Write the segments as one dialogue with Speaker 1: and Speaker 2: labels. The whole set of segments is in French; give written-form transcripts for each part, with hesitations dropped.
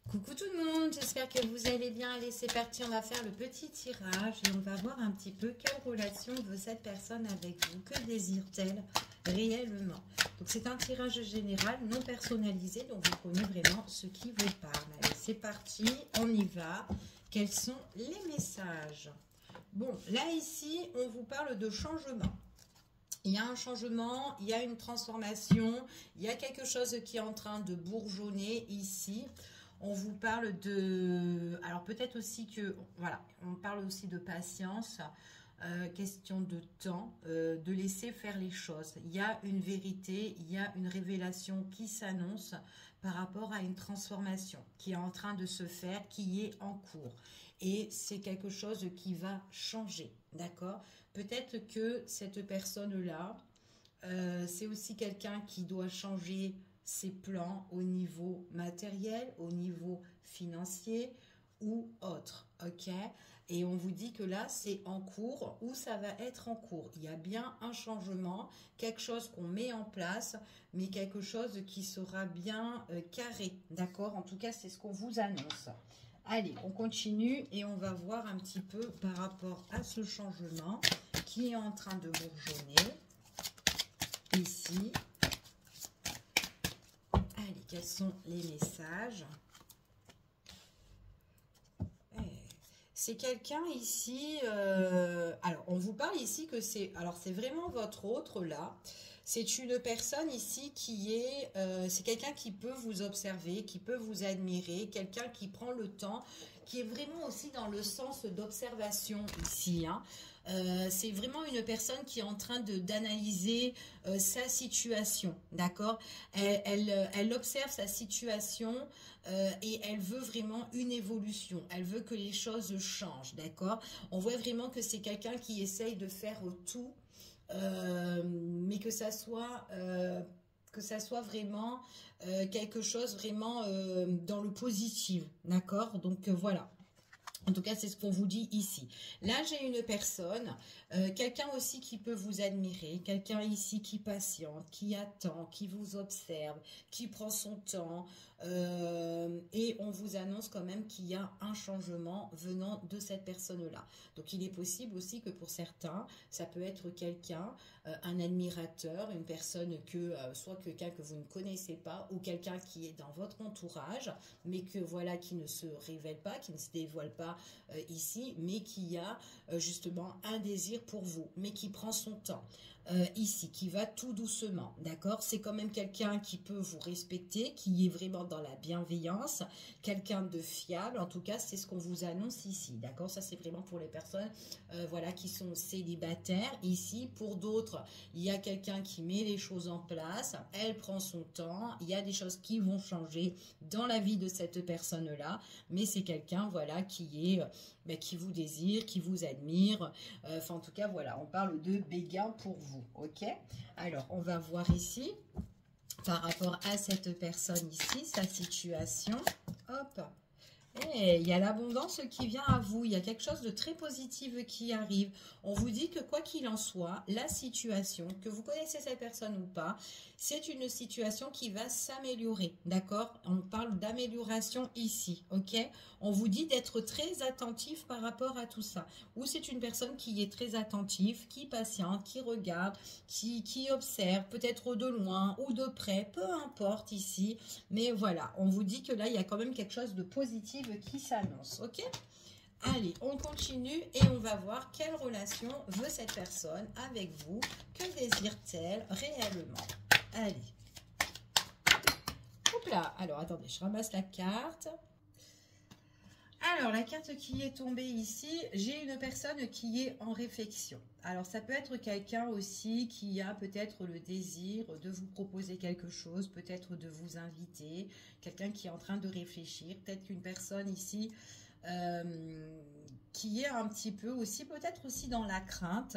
Speaker 1: Coucou tout le monde, j'espère que vous allez bien. Allez, c'est parti, on va faire le petit tirage et on va voir un petit peu quelle relation veut cette personne avec vous. Que désire-t-elle réellement? Donc c'est un tirage général, non personnalisé, donc vous prenez vraiment ce qui vous parle. Allez, c'est parti, on y va. Quels sont les messages? Bon, là ici, on vous parle de changement. Il y a un changement, il y a une transformation, il y a quelque chose qui est en train de bourgeonner ici. On vous parle de... Alors peut-être aussi que... Voilà, on parle aussi de patience, question de temps, de laisser faire les choses. Il y a une vérité, il y a une révélation qui s'annonce par rapport à une transformation qui est en train de se faire, qui est en cours. Et c'est quelque chose qui va changer, d'accord? Peut-être que cette personne-là, c'est aussi quelqu'un qui doit changer ses plans au niveau matériel, au niveau financier ou autre, ok? Et on vous dit que là, c'est en cours ou ça va être en cours. Il y a bien un changement, quelque chose qu'on met en place, mais quelque chose qui sera bien carré, d'accord? En tout cas, c'est ce qu'on vous annonce. Allez, on continue et on va voir un petit peu par rapport à ce changement qui est en train de bourgeonner ici. Allez, quels sont les messages? C'est quelqu'un ici, alors on vous parle ici que c'est, alors c'est vraiment votre autre là, c'est une personne ici qui est, c'est quelqu'un qui peut vous observer, qui peut vous admirer, quelqu'un qui prend le temps, qui est vraiment aussi dans le sens d'observation ici, hein. C'est vraiment une personne qui est en train d'analyser sa situation, d'accord? Elle observe sa situation et elle veut vraiment une évolution. Elle veut que les choses changent, d'accord? On voit vraiment que c'est quelqu'un qui essaye de faire tout, mais que ça soit vraiment quelque chose vraiment dans le positif, d'accord? Donc voilà. En tout cas, c'est ce qu'on vous dit ici. Là, j'ai une personne, quelqu'un aussi qui peut vous admirer, quelqu'un ici qui patiente, qui attend, qui vous observe, qui prend son temps. Et on vous annonce quand même qu'il y a un changement venant de cette personne-là. Donc, il est possible aussi que pour certains, ça peut être quelqu'un, un admirateur, une personne que, soit quelqu'un que vous ne connaissez pas ou quelqu'un qui est dans votre entourage, mais que voilà, qui ne se révèle pas, qui ne se dévoile pas ici, mais qui a justement un désir pour vous, mais qui prend son temps. Ici, qui va tout doucement, d'accord? C'est quand même quelqu'un qui peut vous respecter, qui est vraiment dans la bienveillance, quelqu'un de fiable, en tout cas, c'est ce qu'on vous annonce ici, d'accord? Ça, c'est vraiment pour les personnes, voilà, qui sont célibataires. Ici, pour d'autres, il y a quelqu'un qui met les choses en place, elle prend son temps, il y a des choses qui vont changer dans la vie de cette personne-là, mais c'est quelqu'un, voilà, qui est... qui vous désire, qui vous admire. Enfin, en tout cas, voilà, on parle de béguin pour vous, ok? Alors, on va voir ici, par rapport à cette personne ici, sa situation. Hop! Et il y a l'abondance qui vient à vous, il y a quelque chose de très positif qui arrive. On vous dit que quoi qu'il en soit, la situation, que vous connaissez cette personne ou pas, c'est une situation qui va s'améliorer, d'accord? On parle d'amélioration ici, ok? On vous dit d'être très attentif par rapport à tout ça. Ou c'est une personne qui est très attentive, qui patiente, qui regarde, qui observe, peut-être de loin ou de près, peu importe ici. Mais voilà, on vous dit que là, il y a quand même quelque chose de positif qui s'annonce, ok? Allez, on continue et on va voir quelle relation veut cette personne avec vous. Que désire-t-elle réellement? Allez. Hop là. Alors, attendez, je ramasse la carte. Alors, la carte qui est tombée ici, j'ai une personne qui est en réflexion. Alors, ça peut être quelqu'un aussi qui a peut-être le désir de vous proposer quelque chose, peut-être de vous inviter, quelqu'un qui est en train de réfléchir, peut-être qu'une personne ici qui est un petit peu aussi, peut-être aussi dans la crainte,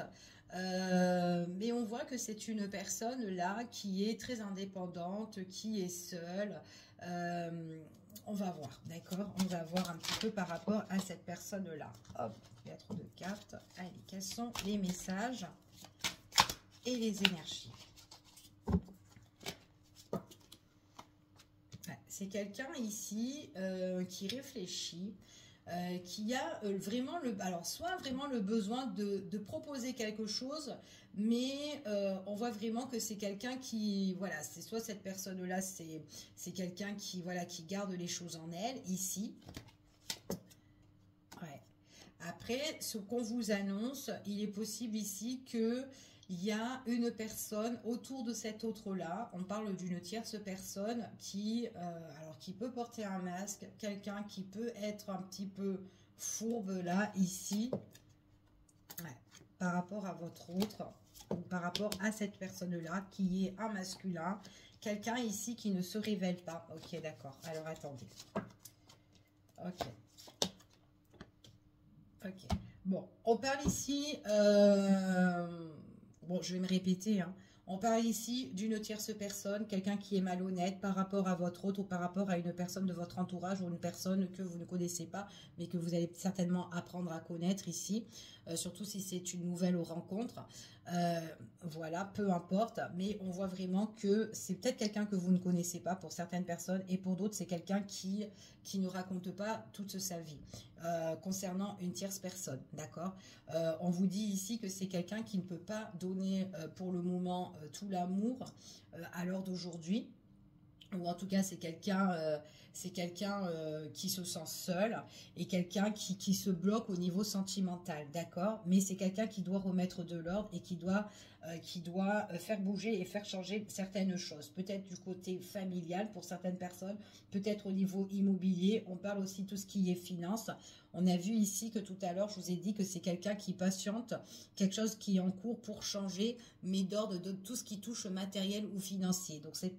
Speaker 1: mais on voit que c'est une personne là qui est très indépendante, qui est seule. On va voir, d'accord? On va voir un petit peu par rapport à cette personne-là. Hop, il y a trop de cartes. Allez, quels sont les messages et les énergies? c'est quelqu'un ici qui réfléchit, qui a vraiment alors soit vraiment le besoin de proposer quelque chose, mais on voit vraiment que c'est quelqu'un qui, voilà, c'est soit cette personne-là, c'est quelqu'un qui, voilà, qui garde les choses en elle, ici. Ouais. Après, ce qu'on vous annonce, il est possible ici que il y a une personne autour de cette autre-là. On parle d'une tierce personne qui, alors qui peut porter un masque, quelqu'un qui peut être un petit peu fourbe là, ici, ouais, par rapport à votre autre, ou par rapport à cette personne-là qui est un masculin. Quelqu'un ici qui ne se révèle pas. Ok, d'accord. Alors, attendez. Ok. Ok. Bon, on parle ici... bon, je vais me répéter, hein. On parle ici d'une tierce personne, quelqu'un qui est malhonnête par rapport à votre autre ou par rapport à une personne de votre entourage ou une personne que vous ne connaissez pas, mais que vous allez certainement apprendre à connaître ici, surtout si c'est une nouvelle rencontre. Voilà, peu importe, mais on voit vraiment que c'est peut-être quelqu'un que vous ne connaissez pas pour certaines personnes et pour d'autres, c'est quelqu'un qui ne raconte pas toute sa vie concernant une tierce personne, d'accord. On vous dit ici que c'est quelqu'un qui ne peut pas donner pour le moment tout l'amour à l'heure d'aujourd'hui, ou en tout cas c'est quelqu'un qui se sent seul et quelqu'un qui se bloque au niveau sentimental, d'accord, mais c'est quelqu'un qui doit remettre de l'ordre et qui doit faire bouger et faire changer certaines choses, peut-être du côté familial pour certaines personnes, peut-être au niveau immobilier. On parle aussi tout ce qui est finance. On a vu ici que tout à l'heure je vous ai dit que c'est quelqu'un qui patiente, quelque chose qui est en cours pour changer, mais d'ordre de tout ce qui touche matériel ou financier. Donc c'est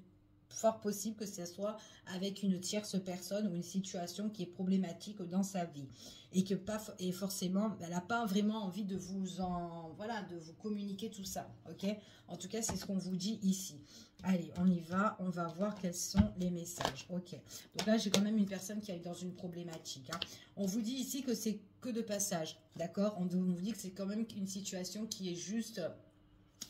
Speaker 1: fort possible que ce soit avec une tierce personne ou une situation qui est problématique dans sa vie et que et forcément elle n'a pas vraiment envie de de vous communiquer tout ça, ok. En tout cas c'est ce qu'on vous dit ici. Allez, on y va, on va voir quels sont les messages, ok. Donc là j'ai quand même une personne qui est dans une problématique, hein. On vous dit ici que c'est que de passage, d'accord. On vous dit que c'est quand même une situation qui est juste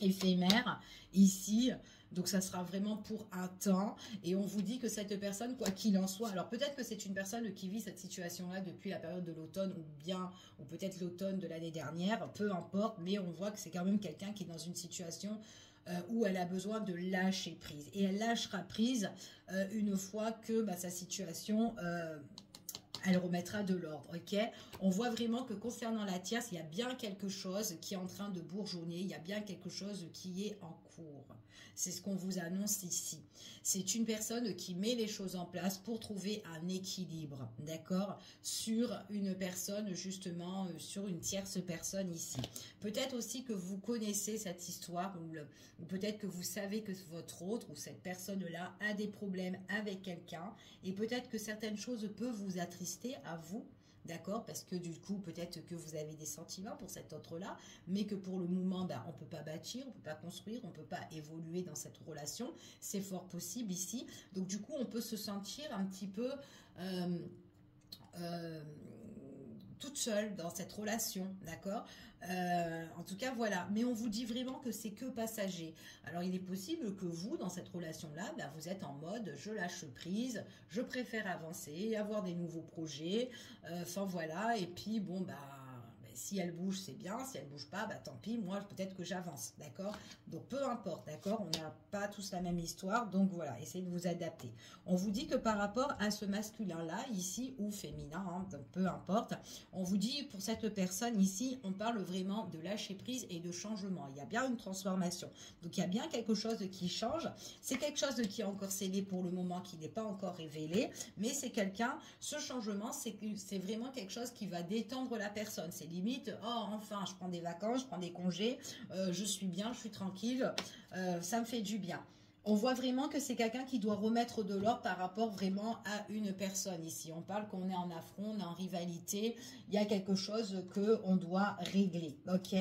Speaker 1: éphémère ici, donc ça sera vraiment pour un temps, et on vous dit que cette personne, quoi qu'il en soit, alors peut-être que c'est une personne qui vit cette situation là depuis la période de l'automne ou peut-être l'automne de l'année dernière, peu importe, mais on voit que c'est quand même quelqu'un qui est dans une situation où elle a besoin de lâcher prise, et elle lâchera prise une fois que sa situation elle remettra de l'ordre, ok. On voit vraiment que concernant la tierce, il y a bien quelque chose qui est en train de bourgeonner, il y a bien quelque chose qui est en cours. C'est ce qu'on vous annonce ici. C'est une personne qui met les choses en place pour trouver un équilibre, d'accord, sur une personne, justement, sur une tierce personne ici. Peut-être aussi que vous connaissez cette histoire, ou peut-être que vous savez que votre autre ou cette personne-là a des problèmes avec quelqu'un, et peut-être que certaines choses peuvent vous attrister à vous, d'accord, parce que du coup peut-être que vous avez des sentiments pour cet autre-là, mais que pour le moment on ne peut pas bâtir, on ne peut pas construire, on ne peut pas évoluer dans cette relation, c'est fort possible ici. Donc du coup on peut se sentir un petit peu toute seule dans cette relation, d'accord. En tout cas voilà, mais on vous dit vraiment que c'est que passager. Alors il est possible que vous, dans cette relation là, vous êtes en mode je lâche prise, je préfère avancer, avoir des nouveaux projets, enfin voilà, et puis bon si elle bouge, c'est bien. Si elle bouge pas, tant pis. Moi, peut-être que j'avance, d'accord. Donc, peu importe, d'accord. On n'a pas tous la même histoire. Donc, voilà, essayez de vous adapter. On vous dit que par rapport à ce masculin-là, ici, ou féminin, hein, donc peu importe, on vous dit, pour cette personne ici, on parle vraiment de lâcher prise et de changement. Il y a bien une transformation. Donc, il y a bien quelque chose qui change. C'est quelque chose qui est encore scellé pour le moment, qui n'est pas encore révélé. Mais c'est ce changement, c'est vraiment quelque chose qui va détendre la personne. C'est limite, oh enfin je prends des vacances, je prends des congés, je suis bien, je suis tranquille, ça me fait du bien. On voit vraiment que c'est quelqu'un qui doit remettre de l'ordre par rapport vraiment à une personne ici. On parle qu'on est en affront, on est en rivalité, il y a quelque chose qu'on doit régler, ok.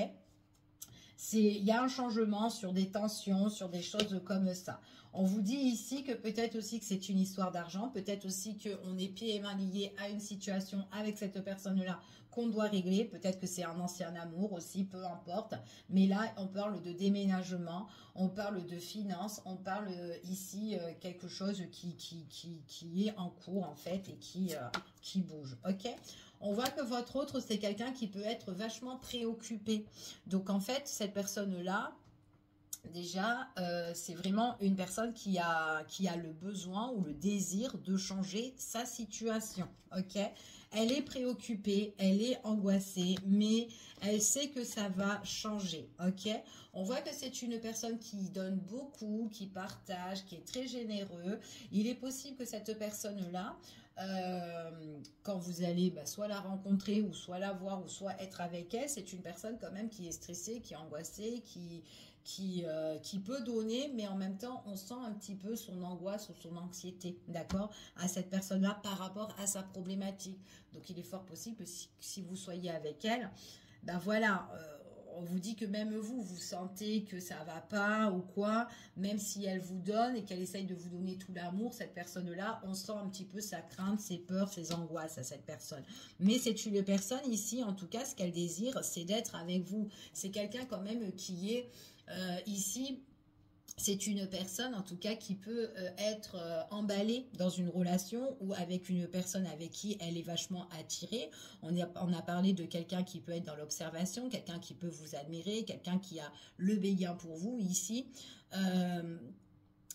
Speaker 1: Il y a un changement sur des tensions, sur des choses comme ça. On vous dit ici que peut-être aussi que c'est une histoire d'argent, peut-être aussi qu'on est pieds et mains liés à une situation avec cette personne-là qu'on doit régler. Peut-être que c'est un ancien amour aussi, peu importe. Mais là, on parle de déménagement, on parle de finances, on parle ici quelque chose qui est en cours en fait et qui bouge. Ok? On voit que votre autre, c'est quelqu'un qui peut être vachement préoccupé. Donc en fait, cette personne-là, déjà, c'est vraiment une personne qui a le besoin ou le désir de changer sa situation, ok? Elle est préoccupée, elle est angoissée, mais elle sait que ça va changer, ok? On voit que c'est une personne qui donne beaucoup, qui partage, qui est très généreux. Il est possible que cette personne-là, quand vous allez soit la rencontrer ou soit la voir ou soit être avec elle, c'est une personne quand même qui est stressée, qui est angoissée, qui peut donner, mais en même temps, on sent un petit peu son angoisse ou son anxiété, d'accord, à cette personne-là par rapport à sa problématique. Donc, il est fort possible que si vous soyez avec elle, ben voilà, on vous dit que même vous sentez que ça va pas ou quoi, même si elle vous donne et qu'elle essaye de vous donner tout l'amour, cette personne-là, on sent un petit peu sa crainte, ses peurs, ses angoisses à cette personne. Mais c'est une personne ici, en tout cas, ce qu'elle désire, c'est d'être avec vous. C'est quelqu'un quand même qui est ici, c'est une personne en tout cas qui peut être emballée dans une relation ou avec une personne avec qui elle est vachement attirée. On a parlé de quelqu'un qui peut être dans l'observation, quelqu'un qui peut vous admirer, quelqu'un qui a le béguin pour vous ici.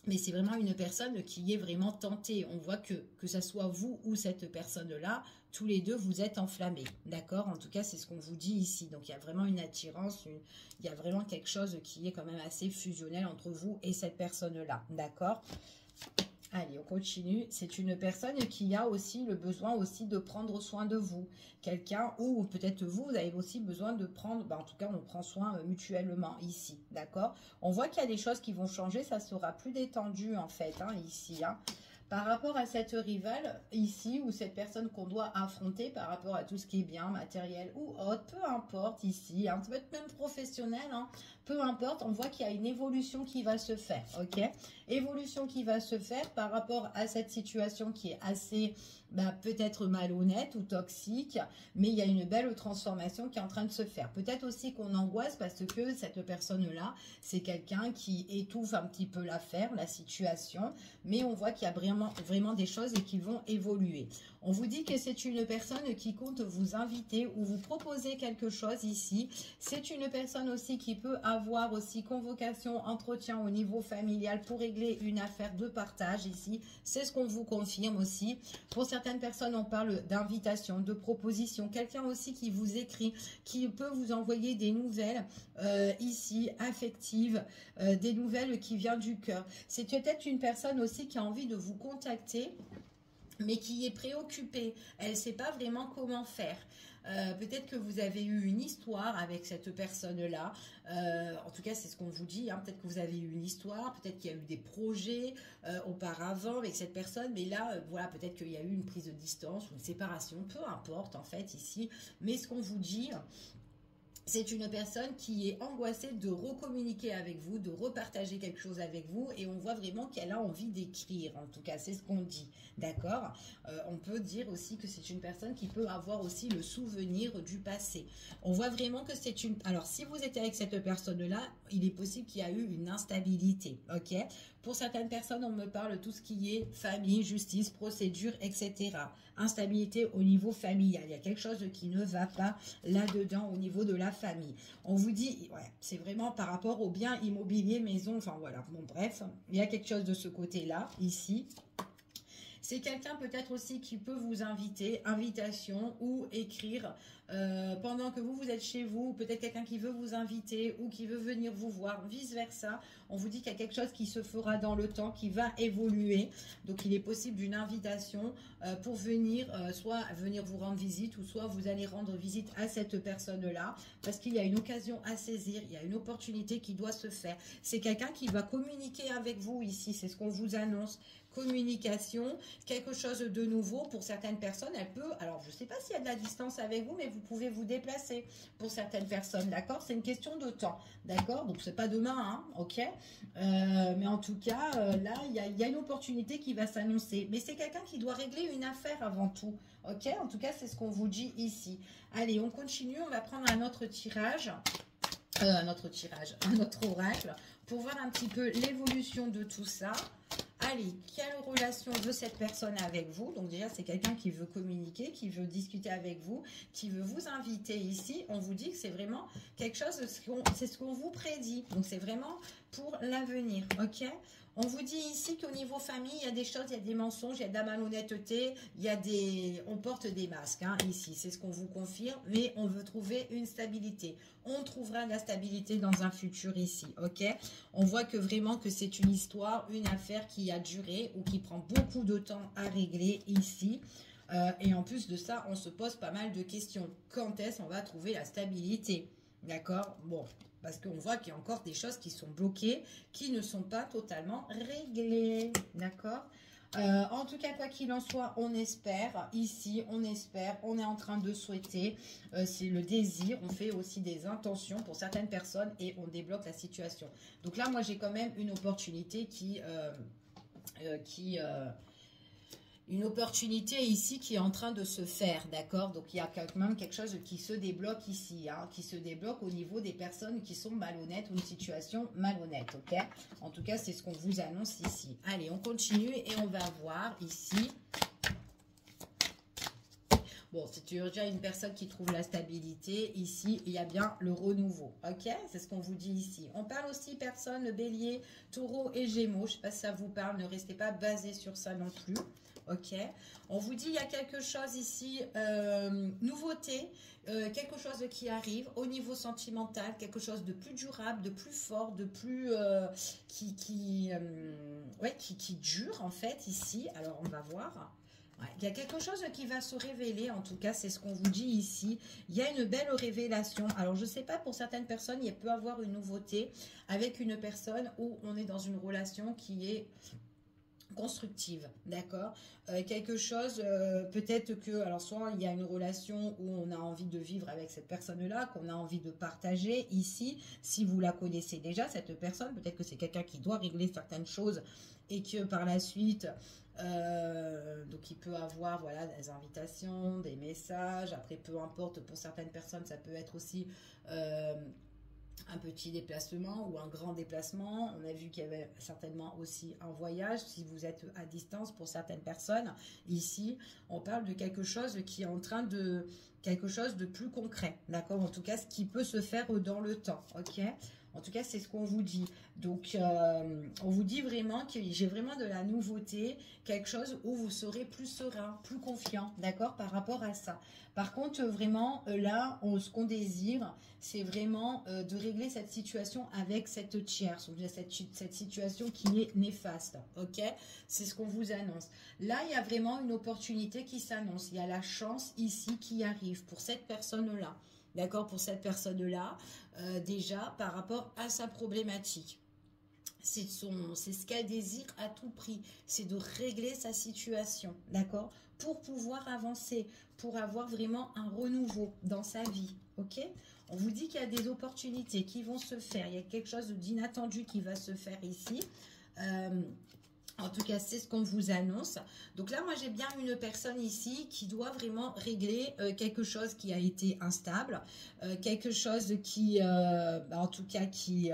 Speaker 1: Mais c'est vraiment une personne qui est vraiment tentée. On voit que ça soit vous ou cette personne-là, tous les deux, vous êtes enflammés. D'accord? En tout cas, c'est ce qu'on vous dit ici. Donc, il y a vraiment une attirance, il y a vraiment quelque chose qui est quand même assez fusionnel entre vous et cette personne-là. D'accord? Allez, on continue. C'est une personne qui a aussi le besoin aussi de prendre soin de vous. Quelqu'un, ou peut-être vous avez aussi besoin de prendre, en tout cas, on prend soin mutuellement ici. D'accord? On voit qu'il y a des choses qui vont changer. Ça sera plus détendu, en fait, ici. Par rapport à cette rivale ici, ou cette personne qu'on doit affronter par rapport à tout ce qui est bien, matériel ou autre, peu importe ici, ça peut être même professionnel, peu importe, on voit qu'il y a une évolution qui va se faire, ok? Évolution qui va se faire par rapport à cette situation qui est assez peut-être malhonnête ou toxique, mais il y a une belle transformation qui est en train de se faire. Peut-être aussi qu'on angoisse parce que cette personne-là, c'est quelqu'un qui étouffe un petit peu l'affaire, la situation, mais on voit qu'il y a vraiment des choses et qui vont évoluer. On vous dit que c'est une personne qui compte vous inviter ou vous proposer quelque chose ici. C'est une personne aussi qui peut avoir aussi convocation, entretien au niveau familial pour régler une affaire de partage ici. C'est ce qu'on vous confirme aussi. Pour certaines personnes, on parle d'invitation, de proposition. Quelqu'un aussi qui vous écrit, qui peut vous envoyer des nouvelles ici, affectives, des nouvelles qui viennent du cœur. C'est peut-être une personne aussi qui a envie de vous contacter, mais qui est préoccupée. Elle ne sait pas vraiment comment faire. Peut-être que vous avez eu une histoire avec cette personne-là. En tout cas, c'est ce qu'on vous dit. Peut-être que vous avez eu une histoire. Peut-être qu'il y a eu des projets auparavant avec cette personne. Mais là, voilà, peut-être qu'il y a eu une prise de distance ou une séparation. Peu importe, en fait, ici. Mais ce qu'on vous dit... c'est une personne qui est angoissée de recommuniquer avec vous, de repartager quelque chose avec vous, et on voit vraiment qu'elle a envie d'écrire, en tout cas, c'est ce qu'on dit, d'accord? On peut dire aussi que c'est une personne qui peut avoir aussi le souvenir du passé. On voit vraiment que c'est une... Alors, si vous êtes avec cette personne-là, il est possible qu'il y a eu une instabilité, ok? Pour certaines personnes, on me parle de tout ce qui est famille, justice, procédure, etc. Instabilité au niveau familial. Il y a quelque chose qui ne va pas là-dedans au niveau de la famille. On vous dit, ouais, c'est vraiment par rapport aux biens immobiliers, maison, enfin voilà. Bon, bref, il y a quelque chose de ce côté-là, ici. C'est quelqu'un peut-être aussi qui peut vous inviter, invitation ou écrire pendant que vous êtes chez vous, peut-être quelqu'un qui veut vous inviter ou qui veut venir vous voir, vice-versa. On vous dit qu'il y a quelque chose qui se fera dans le temps, qui va évoluer. Donc, il est possible d'une invitation pour venir, soit venir vous rendre visite ou soit vous allez rendre visite à cette personne-là parce qu'il y a une occasion à saisir, il y a une opportunité qui doit se faire. C'est quelqu'un qui va communiquer avec vous ici, c'est ce qu'on vous annonce. communication, quelque chose de nouveau. Pour certaines personnes, elle peut, alors je ne sais pas s'il y a de la distance avec vous, mais vous pouvez vous déplacer pour certaines personnes, d'accord? C'est une question de temps, d'accord? Donc c'est pas demain, hein, ok? Mais en tout cas, là, il y a une opportunité qui va s'annoncer. Mais c'est quelqu'un qui doit régler une affaire avant tout, ok? En tout cas, c'est ce qu'on vous dit ici. Allez, on continue, on va prendre un autre tirage. Un autre oracle, pour voir un petit peu l'évolution de tout ça. Allez, quelle relation veut cette personne avec vous? Donc déjà, c'est quelqu'un qui veut communiquer, qui veut discuter avec vous, qui veut vous inviter ici. On vous dit que c'est vraiment quelque chose, c'est ce qu'on vous prédit. Donc c'est vraiment pour l'avenir, ok? On vous dit ici qu'au niveau famille, il y a des choses, il y a des mensonges, il y a de la malhonnêteté, on porte des masques, hein, ici, c'est ce qu'on vous confirme, mais on veut trouver une stabilité. On trouvera de la stabilité dans un futur ici, ok? On voit que vraiment que c'est une histoire, une affaire qui a duré ou qui prend beaucoup de temps à régler ici. Et en plus de ça, on se pose pas mal de questions. Quand est-ce qu'on va trouver la stabilité? D'accord? Bon, parce qu'on voit qu'il y a encore des choses qui sont bloquées, qui ne sont pas totalement réglées. D'accord? En tout cas, quoi qu'il en soit, on espère. Ici, on espère. On est en train de souhaiter. C'est le désir. On fait aussi des intentions pour certaines personnes et on débloque la situation. Donc là, moi, j'ai quand même une opportunité une opportunité ici qui est en train de se faire, d'accord? Donc, il y a quand même quelque chose qui se débloque ici, hein, qui se débloque au niveau des personnes qui sont malhonnêtes ou une situation malhonnête, ok? En tout cas, c'est ce qu'on vous annonce ici. Allez, on continue et on va voir ici. Bon, c'est déjà une personne qui trouve la stabilité. Ici, il y a bien le renouveau. Ok? C'est ce qu'on vous dit ici. On parle aussi personne, le bélier, taureau et gémeaux. Je ne sais pas si ça vous parle. Ne restez pas basé sur ça non plus. Ok? On vous dit il y a quelque chose ici, nouveauté, quelque chose qui arrive au niveau sentimental, quelque chose de plus durable, de plus fort, de plus qui dure en fait ici. Alors on va voir. Ouais, il y a quelque chose qui va se révéler, en tout cas, c'est ce qu'on vous dit ici. Il y a une belle révélation. Alors, je ne sais pas, pour certaines personnes, il peut y avoir une nouveauté avec une personne où on est dans une relation qui est constructive, d'accord? Quelque chose, peut-être que, alors soit il y a une relation où on a envie de vivre avec cette personne-là, qu'on a envie de partager ici, si vous la connaissez déjà, cette personne, peut-être que c'est quelqu'un qui doit régler certaines choses et que par la suite, donc il peut avoir voilà des invitations, des messages, après peu importe, pour certaines personnes ça peut être aussi un petit déplacement ou un grand déplacement. On a vu qu'il y avait certainement aussi un voyage si vous êtes à distance pour certaines personnes. Ici, on parle de quelque chose qui est en train de... quelque chose de plus concret, d'accord? En tout cas, ce qui peut se faire dans le temps, ok? En tout cas, c'est ce qu'on vous dit. Donc, on vous dit vraiment que j'ai vraiment de la nouveauté, quelque chose où vous serez plus serein, plus confiant, d'accord, par rapport à ça. Par contre, vraiment, là, ce qu'on désire, c'est vraiment de régler cette situation avec cette tierce, cette situation qui est néfaste, ok? C'est ce qu'on vous annonce. Là, il y a vraiment une opportunité qui s'annonce. Il y a la chance ici qui arrive pour cette personne-là. D'accord, pour cette personne-là, déjà par rapport à sa problématique. C'est ce qu'elle désire à tout prix, c'est de régler sa situation, d'accord, pour pouvoir avancer, pour avoir vraiment un renouveau dans sa vie, ok? On vous dit qu'il y a des opportunités qui vont se faire, il y a quelque chose d'inattendu qui va se faire ici. En tout cas, c'est ce qu'on vous annonce. Donc là, moi, j'ai bien une personne ici qui doit vraiment régler quelque chose qui a été instable, quelque chose qui, en tout cas, qui...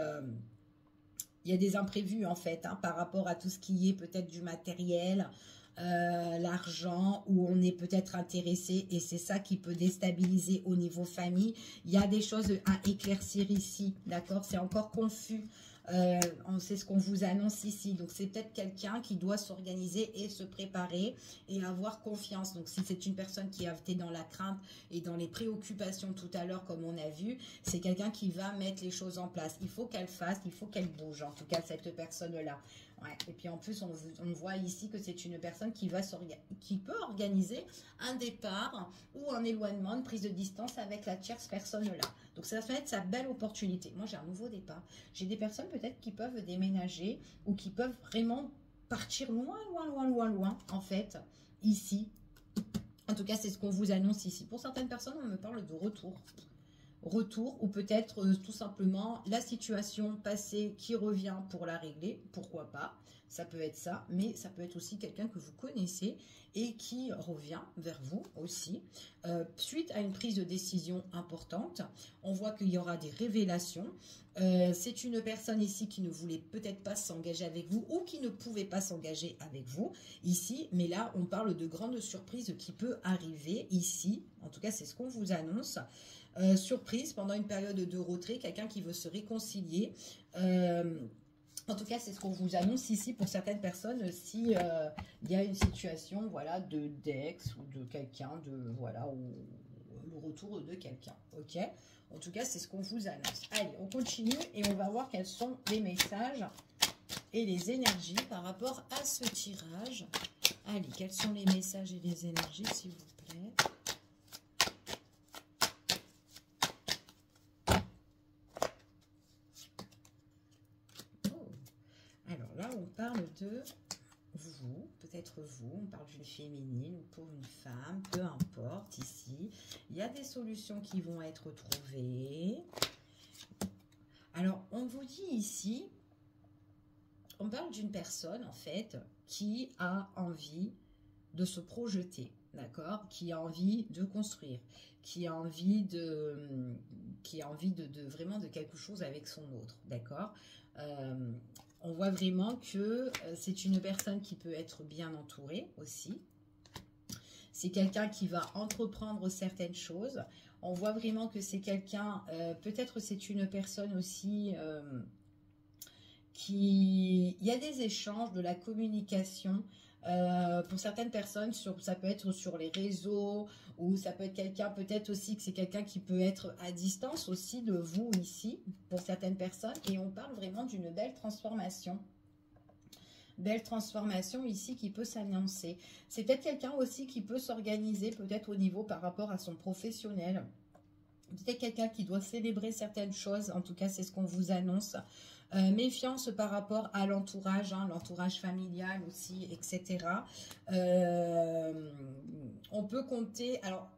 Speaker 1: il y a des imprévus, en fait, hein, par rapport à tout ce qui est peut-être du matériel, l'argent, où on est peut-être intéressé, et c'est ça qui peut déstabiliser au niveau famille. Il y a des choses à éclaircir ici, d'accord? C'est encore confus. C'est ce qu'on vous annonce ici. Donc, c'est peut-être quelqu'un qui doit s'organiser et se préparer et avoir confiance. Donc, si c'est une personne qui a été dans la crainte et dans les préoccupations tout à l'heure, comme on a vu, c'est quelqu'un qui va mettre les choses en place. Il faut qu'elle fasse, il faut qu'elle bouge, en tout cas, cette personne-là. Ouais. Et puis, en plus, on voit ici que c'est une personne qui peut organiser un départ ou un éloignement, une prise de distance avec la tierce personne-là. Donc, ça va être sa belle opportunité. Moi, j'ai un nouveau départ. J'ai des personnes peut-être qui peuvent déménager ou qui peuvent vraiment partir loin, loin, loin, loin, loin, en fait, ici. En tout cas, c'est ce qu'on vous annonce ici. Pour certaines personnes, on me parle de retour. Retour, ou peut-être tout simplement la situation passée qui revient pour la régler, pourquoi pas, ça peut être ça, mais ça peut être aussi quelqu'un que vous connaissez et qui revient vers vous aussi, suite à une prise de décision importante. On voit qu'il y aura des révélations. C'est une personne ici qui ne voulait peut-être pas s'engager avec vous ou qui ne pouvait pas s'engager avec vous ici, mais là on parle de grandes surprises qui peut arriver ici, en tout cas c'est ce qu'on vous annonce. Surprise pendant une période de retrait, quelqu'un qui veut se réconcilier. En tout cas, c'est ce qu'on vous annonce ici pour certaines personnes. Si il y a une situation, voilà, de d'ex ou de quelqu'un, de voilà, ou le retour de quelqu'un. Ok. En tout cas, c'est ce qu'on vous annonce. Allez, on continue et on va voir quels sont les messages et les énergies par rapport à ce tirage. Allez, quels sont les messages et les énergies, s'il vous plaît? On parle de vous, peut-être vous, on parle d'une féminine ou pour une femme, peu importe ici. Il y a des solutions qui vont être trouvées. Alors, on vous dit ici, on parle d'une personne en fait qui a envie de se projeter, d'accord, qui a envie de construire, qui a envie de vraiment de quelque chose avec son autre, d'accord. On voit vraiment que c'est une personne qui peut être bien entourée aussi. C'est quelqu'un qui va entreprendre certaines choses. On voit vraiment que c'est quelqu'un, peut-être c'est une personne aussi qui... Il y a des échanges, de la communication. Pour certaines personnes, ça peut être sur les réseaux, ou ça peut être quelqu'un, peut-être aussi que c'est quelqu'un qui peut être à distance aussi de vous ici, pour certaines personnes, et on parle vraiment d'une belle transformation. Belle transformation ici qui peut s'annoncer. C'est peut-être quelqu'un aussi qui peut s'organiser, peut-être au niveau par rapport à son professionnel. Peut-être quelqu'un qui doit célébrer certaines choses, en tout cas c'est ce qu'on vous annonce. Méfiance par rapport à l'entourage, hein, l'entourage familial aussi, etc. On peut compter, alors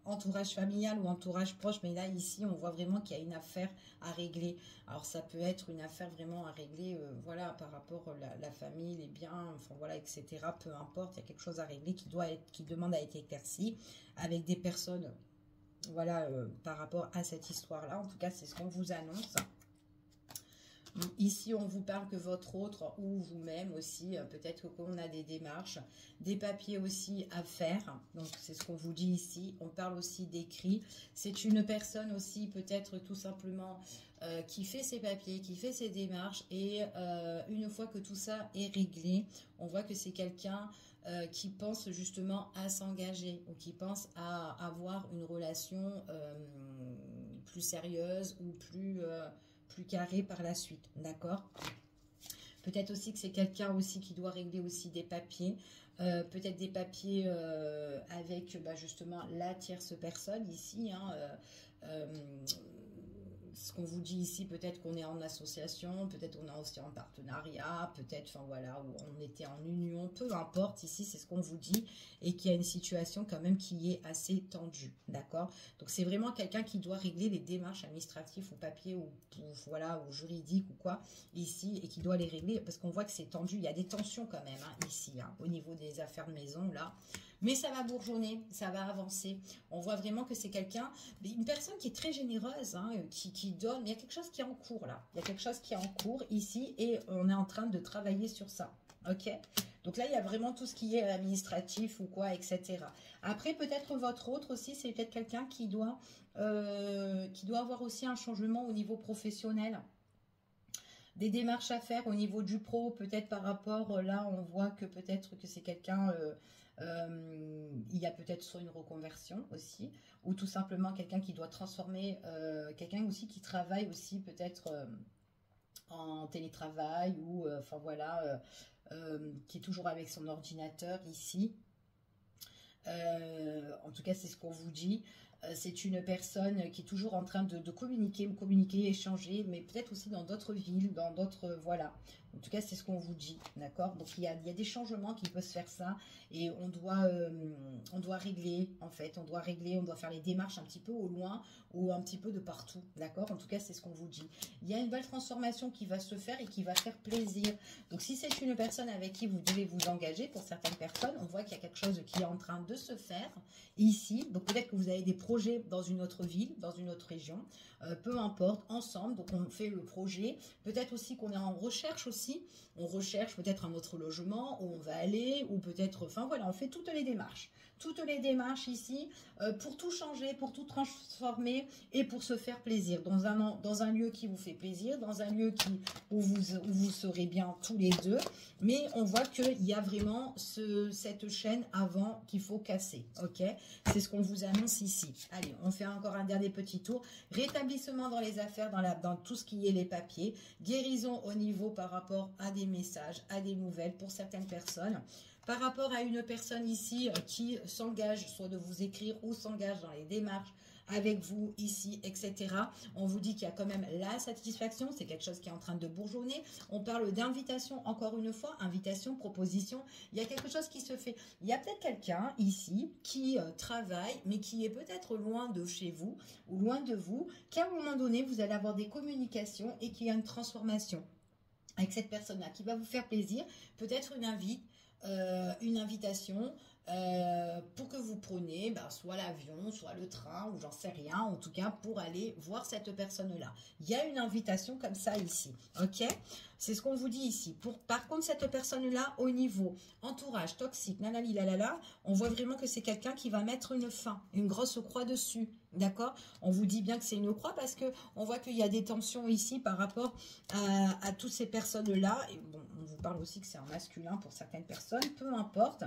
Speaker 1: entourage familial ou entourage proche, mais là ici on voit vraiment qu'il y a une affaire à régler. Alors ça peut être une affaire vraiment à régler, voilà, par rapport à la famille, les biens, enfin voilà, etc. Peu importe, il y a quelque chose à régler qui demande à être éclairci avec des personnes, voilà, par rapport à cette histoire-là. En tout cas, c'est ce qu'on vous annonce. Ici, on vous parle que votre autre ou vous-même aussi, peut-être qu'on a des démarches, des papiers aussi à faire. Donc, c'est ce qu'on vous dit ici. On parle aussi d'écrit. C'est une personne aussi, peut-être tout simplement, qui fait ses papiers, qui fait ses démarches. Et une fois que tout ça est réglé, on voit que c'est quelqu'un qui pense justement à s'engager ou qui pense à avoir une relation plus sérieuse ou plus carré par la suite, d'accord. Peut-être aussi que c'est quelqu'un aussi qui doit régler aussi des papiers, peut-être des papiers avec justement la tierce personne ici, hein, ce qu'on vous dit ici, peut-être qu'on est en association, peut-être on est aussi en partenariat, peut-être, enfin voilà, où on était en union, peu importe, ici c'est ce qu'on vous dit, et qu'il y a une situation quand même qui est assez tendue, d'accord. Donc c'est vraiment quelqu'un qui doit régler les démarches administratives ou papier ou voilà, ou juridique ou quoi, ici, et qui doit les régler, parce qu'on voit que c'est tendu, il y a des tensions quand même, hein, ici, hein, au niveau des affaires de maison, là. Mais ça va bourgeonner, ça va avancer. On voit vraiment que c'est quelqu'un, une personne qui est très généreuse, hein, qui donne. Il y a quelque chose qui est en cours là. Il y a quelque chose qui est en cours ici et on est en train de travailler sur ça. Ok. Donc là, il y a vraiment tout ce qui est administratif ou quoi, etc. Après, peut-être votre autre aussi, c'est peut-être quelqu'un qui doit avoir aussi un changement au niveau professionnel. Des démarches à faire au niveau du pro, peut-être par rapport, là, on voit que peut-être que c'est quelqu'un... il y a peut-être soit une reconversion aussi, ou tout simplement quelqu'un qui doit transformer, quelqu'un aussi qui travaille aussi peut-être en télétravail, ou enfin voilà, qui est toujours avec son ordinateur ici. En tout cas, c'est ce qu'on vous dit. C'est une personne qui est toujours en train de communiquer, échanger, mais peut-être aussi dans d'autres villes, dans d'autres... Voilà. En tout cas, c'est ce qu'on vous dit, d'accord? Donc, il y a des changements qui peuvent se faire ça, et on doit régler, en fait. On doit régler, on doit faire les démarches un petit peu au loin, ou un petit peu de partout, d'accord? En tout cas, c'est ce qu'on vous dit. Il y a une belle transformation qui va se faire et qui va faire plaisir. Donc, si c'est une personne avec qui vous devez vous engager, pour certaines personnes, on voit qu'il y a quelque chose qui est en train de se faire ici. Donc, peut-être que vous avez des projets dans une autre ville, dans une autre région, peu importe, ensemble. Donc, on fait le projet. Peut-être aussi qu'on est en recherche aussi. On recherche peut-être un autre logement où on va aller, ou peut-être, enfin voilà, on fait toutes les démarches. Toutes les démarches ici pour tout changer, pour tout transformer et pour se faire plaisir. Dans un lieu qui vous fait plaisir, dans un lieu où vous serez bien tous les deux. Mais on voit qu'il y a vraiment cette chaîne avant qu'il faut casser. Ok, c'est ce qu'on vous annonce ici. Allez, on fait encore un dernier petit tour. Rétablissement dans les affaires, dans tout ce qui est les papiers. Guérison au niveau par rapport à des messages, à des nouvelles pour certaines personnes. Par rapport à une personne ici qui s'engage, soit de vous écrire ou s'engage dans les démarches avec vous ici, etc. On vous dit qu'il y a quand même la satisfaction, c'est quelque chose qui est en train de bourgeonner. On parle d'invitation, encore une fois, invitation, proposition. Il y a quelque chose qui se fait. Il y a peut-être quelqu'un ici qui travaille, mais qui est peut-être loin de chez vous ou loin de vous, qu'à un moment donné, vous allez avoir des communications et qu'il y a une transformation avec cette personne-là qui va vous faire plaisir, peut-être une invitation pour que vous preniez soit l'avion, soit le train, ou j'en sais rien, en tout cas pour aller voir cette personne-là. Il y a une invitation comme ça ici, ok? C'est ce qu'on vous dit ici. Par contre, cette personne-là, au niveau entourage, toxique, nanali, lalala, on voit vraiment que c'est quelqu'un qui va mettre une fin, une grosse croix dessus, d'accord? On vous dit bien que c'est une croix parce que on voit qu'il y a des tensions ici par rapport à toutes ces personnes-là. Et bon, on vous parle aussi que c'est un masculin pour certaines personnes, peu importe.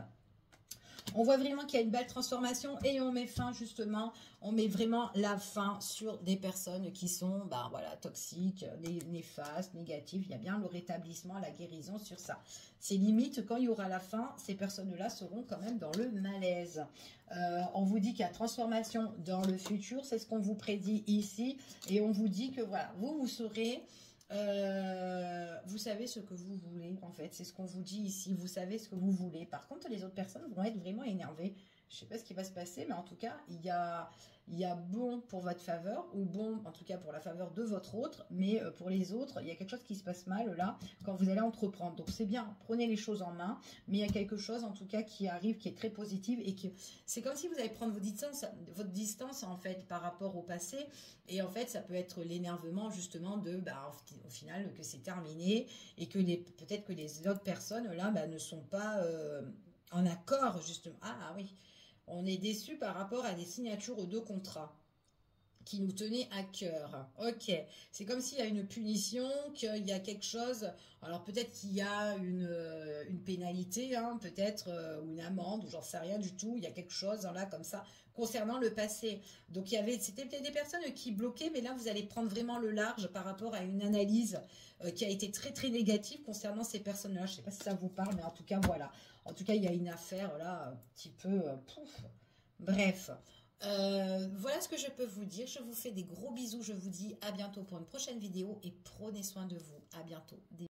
Speaker 1: On voit vraiment qu'il y a une belle transformation et on met fin justement, on met vraiment la fin sur des personnes qui sont voilà, toxiques, néfastes, négatives. Il y a bien le rétablissement, la guérison sur ça. C'est limite, quand il y aura la fin, ces personnes-là seront quand même dans le malaise. On vous dit qu'il y a transformation dans le futur, c'est ce qu'on vous prédit ici. Et on vous dit que voilà, vous serez... vous savez ce que vous voulez, en fait, c'est ce qu'on vous dit ici, vous savez ce que vous voulez. Par contre, les autres personnes vont être vraiment énervées. Je ne sais pas ce qui va se passer, mais en tout cas, il y a bon pour votre faveur, ou bon, en tout cas, pour la faveur de votre autre, mais pour les autres, il y a quelque chose qui se passe mal, là, quand vous allez entreprendre. Donc, c'est bien, prenez les choses en main, mais il y a quelque chose, en tout cas, qui arrive, qui est très positif, et que c'est comme si vous allez prendre votre distance, en fait, par rapport au passé, et en fait, ça peut être l'énervement, justement, au final, que c'est terminé, et que peut-être que les autres personnes, là, ne sont pas en accord, justement. Ah oui, on est déçu par rapport à des signatures de contrats qui nous tenaient à cœur. Ok, c'est comme s'il y a une punition, qu'il y a quelque chose. Alors peut-être qu'il y a une pénalité, hein, peut-être, ou une amende, ou j'en sais rien du tout. Il y a quelque chose là comme ça concernant le passé. Donc c'était peut-être des personnes qui bloquaient, mais là vous allez prendre vraiment le large par rapport à une analyse qui a été très très négative concernant ces personnes-là. Je ne sais pas si ça vous parle, mais en tout cas voilà. En tout cas, il y a une affaire là, un petit peu pouf. Bref, voilà ce que je peux vous dire. Je vous fais des gros bisous. Je vous dis à bientôt pour une prochaine vidéo et prenez soin de vous. À bientôt. Des